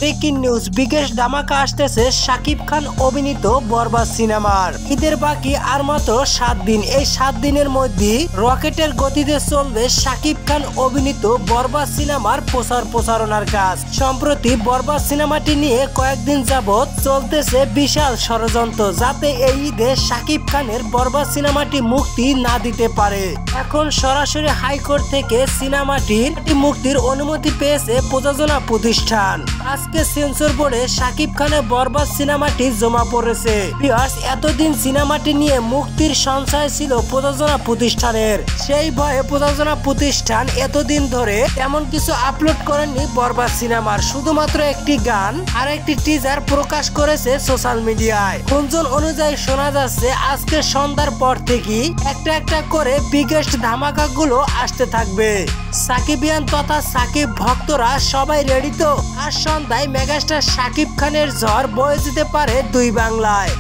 Breaking news, biggest ধামাকা আসতেছে শাকিব খান অভিনীত বরবাদ সিনেমার। ঈদের বাকি আর মাত্র 7 দিন। এই 7 দিনের মধ্যে রকেটের গতিতে চলবে শাকিব খান অভিনীত বরবাদ সিনেমার প্রচারণার কাজ। সম্প্রতি বরবাদ সিনেমাটি নিয়ে কয়েকদিন যাবৎ চলতেছে বিশাল ষড়যন্ত্র, যাতে এই ঈদে শাকিব খানের বরবাদ সিনেমাটি মুক্তি না দিতে পারে। এখন সরাসরি হাইকোর্ট থেকে সিনেমাটির মুক্তির অনুমতি পেয়েছে প্রযোজনা প্রতিষ্ঠান। আজকে সেন্সর বোর্ডে শাকিব খানের বরবাদ সিনেমাটি জমা পড়েছে। এতদিন সিনেমাটি নিয়ে মুক্তির সংশয় ছিল প্রযোজনা প্রতিষ্ঠানের। সেই ভয়ে প্রযোজনা প্রতিষ্ঠান এতদিন ধরে তেমন কিছু আপলোড করেননি বরবাদ সিনেমার। শুধুমাত্র একটি গান আর একটি টিজার প্রকাশ করেছে সোশ্যাল মিডিয়ায়। গুঞ্জন অনুযায়ী শোনা যাচ্ছে আজকে সন্ধ্যার পর থেকে একটা করে বিগেস্ট ধামাকা গুলো আসতে থাকবে। সাকিবিয়ান তথা সাকিব ভক্তরা সবাই রেডি তো? আর সন্ধ্যায় মেগাস্টার শাকিব খানের ঝড় বয়ে যেতে পারে দুই বাংলায়।